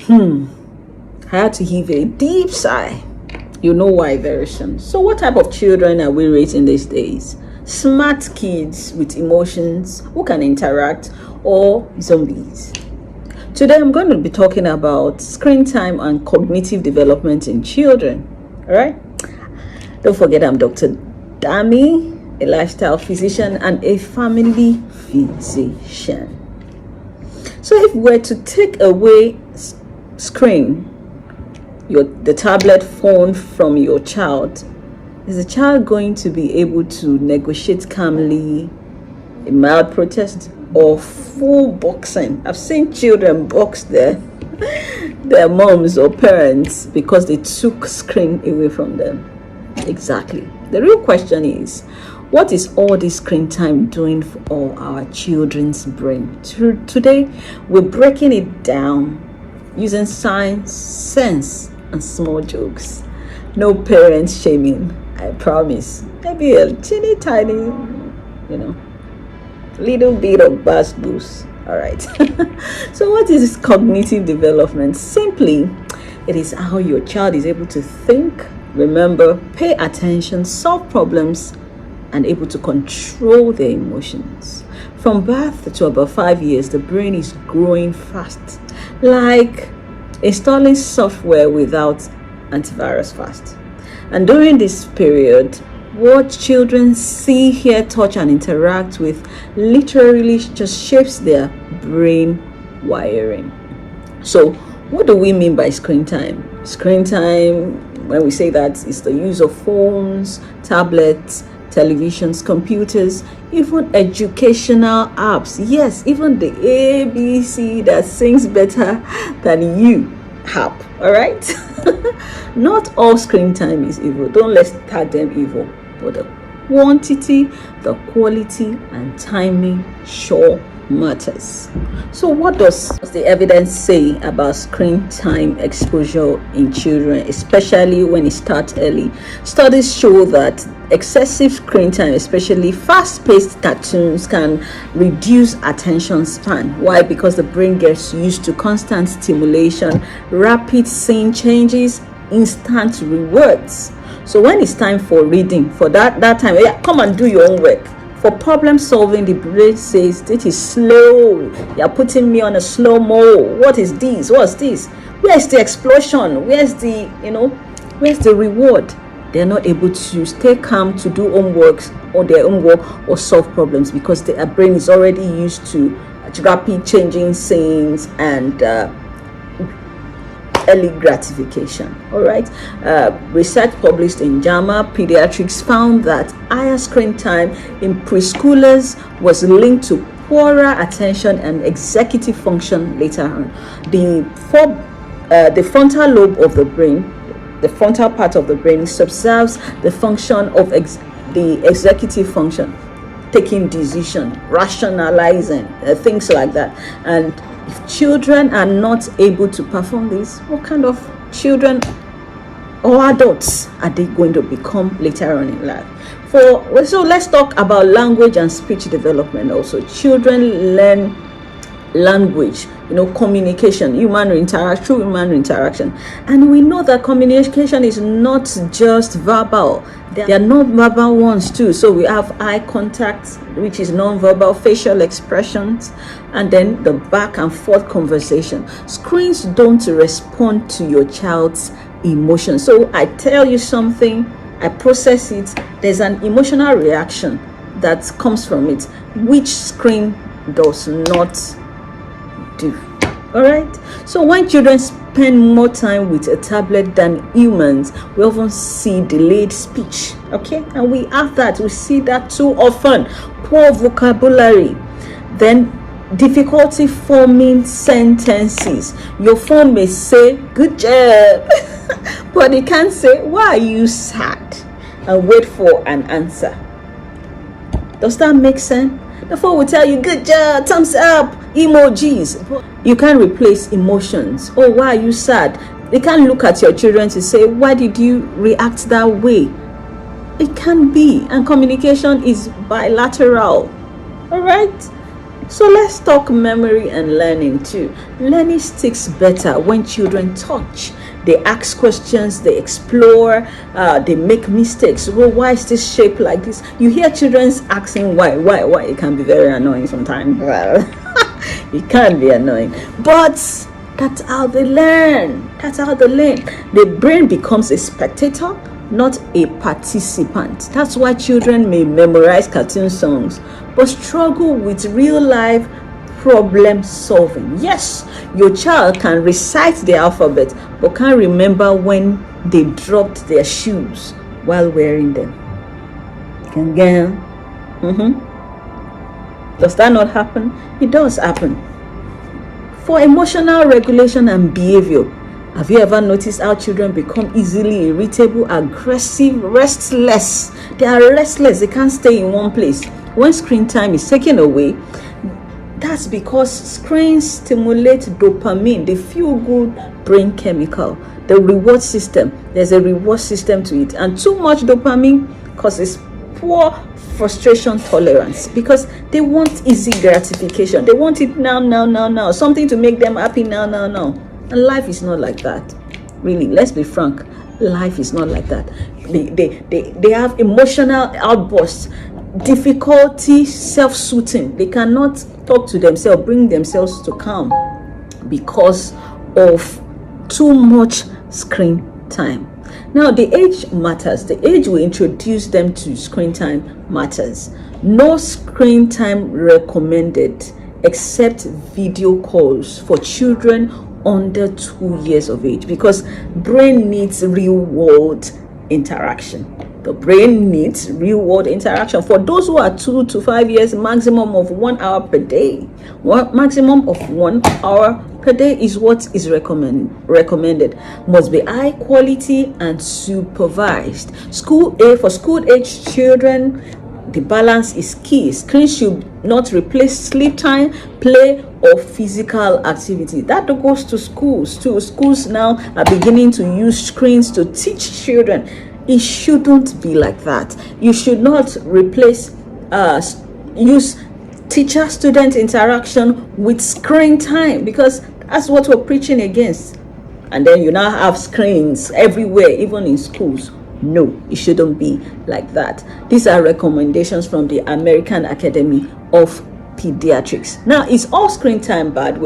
I had to heave a deep sigh. You know why very soon. So what type of children are we raising these days? Smart kids with emotions who can interact, or zombies? Today I'm going to be talking about screen time and cognitive development in children. All right? Don't forget I'm Dr. Dami, a lifestyle physician and a family physician. So if we were to take away screen, the tablet phone from your child, is the child going to be able to negotiate calmly a mild protest or full boxing? I've seen children box their moms or parents because they took screen away from them. Exactly. The real question is, what is all this screen time doing for all our children's brain? Today we're breaking it down using science, sense, and small jokes. No parents shaming, I promise. Maybe a teeny tiny, little bit of bass boost. All right. So what is cognitive development? Simply, it is how your child is able to think, remember, pay attention, solve problems, and able to control their emotions. From birth to about 5 years, the brain is growing fast, like installing software without antivirus fast. And during this period, what children see, hear, touch, and interact with literally just shapes their brain wiring. So what do we mean by screen time? Screen time, when we say that, is the use of phones, tablets, televisions, computers, even educational apps. Yes, even the ABC that sings better than you app. All right. Not all screen time is evil. Don't let's tag them evil, but the quantity, the quality, and timing sure matters. So what does the evidence say about screen time exposure in children, especially when it starts early? Studies show that excessive screen time, especially fast-paced cartoons, can reduce attention span. Why? Because the brain gets used to constant stimulation, rapid scene changes, instant rewards. So when it's time for reading, for that time, yeah, come and do your own work. For problem solving, the brain says, this is slow. You're putting me on a slow mo. What is this? What's this? Where's the explosion? Where's the reward? They're not able to stay calm to do their own work or solve problems because their brain is already used to rapid changing scenes and early gratification. All right. Research published in JAMA Pediatrics found that higher screen time in preschoolers was linked to poorer attention and executive function later on. The frontal lobe of the brain, the frontal part of the brain, subserves the function of the executive function, taking decision, rationalizing, things like that. And if children are not able to perform this, what kind of children or adults are they going to become later on in life? So let's talk about language and speech development also. Children learn language, communication, through human interaction. And we know that communication is not just verbal. There are non-verbal ones too. So we have eye contact, which is non-verbal, facial expressions, and then the back and forth conversation. Screens don't respond to your child's emotion. So I tell you something, I process it, there's an emotional reaction that comes from it, which screen does not do. All right. So when children spend more time with a tablet than humans, we often see delayed speech. Okay, and we see that too often. Poor vocabulary, then difficulty forming sentences. Your phone may say good job but it can't say why are you sad and wait for an answer. Does that make sense? The phone will tell you good job, thumbs up, emojis. You can't replace emotions. Oh, why are you sad? They can't look at your children to say, why did you react that way? It can be. And communication is bilateral. All right? So let's talk memory and learning too. Learning sticks better when children touch. They ask questions, they explore, they make mistakes. Well, why is this shaped like this? You hear children asking why. It can be very annoying sometimes. Well, it can be annoying, but that's how they learn. The brain becomes a spectator, not a participant. That's why children may memorize cartoon songs but struggle with real life problem solving. Yes, your child can recite the alphabet but can't remember when they dropped their shoes while wearing them. Does that not happen? It does happen. For emotional regulation and behavior, have you ever noticed how children become easily irritable, aggressive, restless? They are restless. They can't stay in one place. When screen time is taken away, that's because screens stimulate dopamine, the feel-good brain chemical, the reward system. There's a reward system to it. And too much dopamine causes poor frustration tolerance, because they want easy gratification. They want it now. Something to make them happy now. And life is not like that. Really, let's be frank. Life is not like that. They have emotional outbursts, difficulty self-soothing. They cannot talk to themselves, bring themselves to calm because of too much screen time. Now, the age matters. The age we introduce them to screen time matters. No screen time recommended except video calls for children under 2 years of age, because brain needs real world interaction. The brain needs real world interaction. For those who are 2 to 5 years, maximum of 1 hour per day. Maximum of 1 hour per day is what is recommended. Must be high quality and supervised. For school age children, the balance is key. Screens should not replace sleep time, play, or physical activity. That goes to schools too. Schools now are beginning to use screens to teach children. It shouldn't be like that. You should not replace use teacher-student interaction with screen time, because that's what we're preaching against. And then you now have screens everywhere, even in schools. No, it shouldn't be like that. These are recommendations from the American Academy of Pediatrics. Now, is all screen time bad?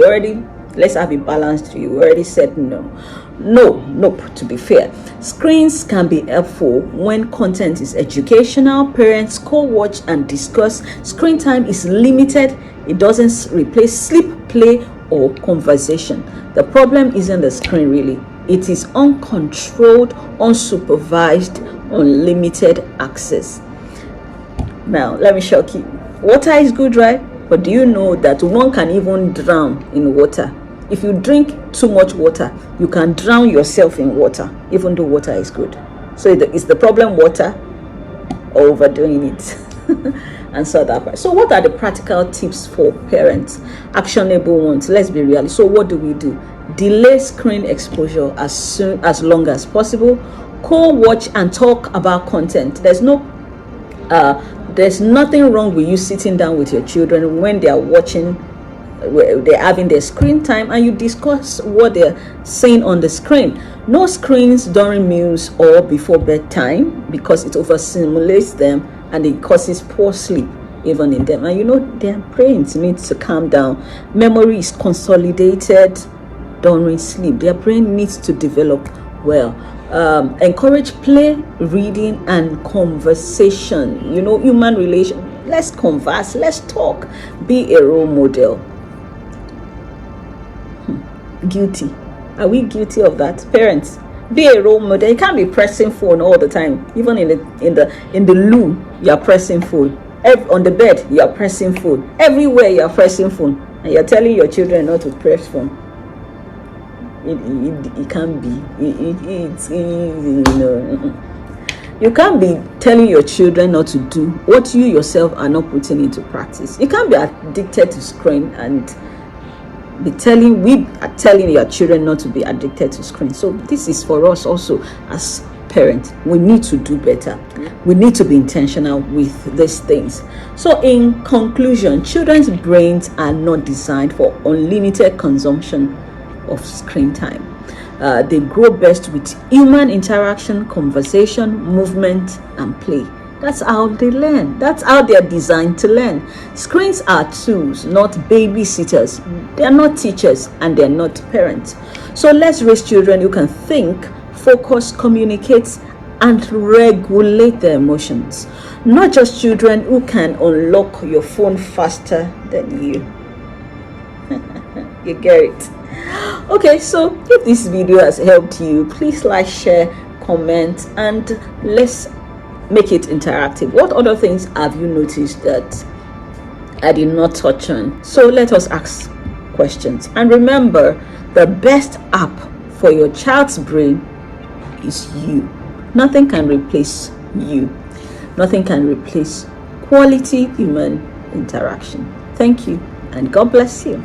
Let's have a balanced view. We already said nope, to be fair. Screens can be helpful when content is educational, parents co-watch and discuss. Screen time is limited. It doesn't replace sleep, play, or conversation. The problem isn't the screen, really. It is uncontrolled, unsupervised, unlimited access. Now, let me shock you. Water is good, right? But do you know that one can even drown in water? If you drink too much water, you can drown yourself in water, even though water is good. So is the problem water or overdoing it? And so that part. So what are the practical tips for parents? Actionable ones. Let's be real. So what do? Delay screen exposure as long as possible. Co-watch and talk about content. There's nothing wrong with you sitting down with your children when they are watching, they're having their screen time, and you discuss what they're saying on the screen. No screens during meals or before bedtime, because it overstimulates them and it causes poor sleep even in them. And their brains need to calm down. Memory is consolidated during sleep. Their brain needs to develop well. Encourage play, reading, and conversation. Human relation. Let's converse. Let's talk. Be a role model. Guilty. Are we guilty of that? Parents, be a role model. You can't be pressing phone all the time. Even in the loo, you are pressing phone. On the bed, you are pressing phone. Everywhere, you are pressing phone, and you're telling your children not to press phone. It can't be. It's you can't be telling your children not to do what you yourself are not putting into practice. You can't be addicted to screen and we are telling your children not to be addicted to screen. So this is for us also as parents, we need to do better. We need to be intentional with these things. So in conclusion, children's brains are not designed for unlimited consumption of screen time. They grow best with human interaction, conversation, movement, and play. That's how they learn. That's how they are designed to learn. Screens are tools, not babysitters. They are not teachers, and they are not parents. So let's raise children who can think, focus, communicate, and regulate their emotions. Not just children who can unlock your phone faster than you. You get it? Okay, so if this video has helped you, please like, share, comment, and let's make it interactive. What other things have you noticed that I did not touch on? So let us ask questions. And remember, the best app for your child's brain is you. Nothing can replace you. Nothing can replace quality human interaction. Thank you, and God bless you.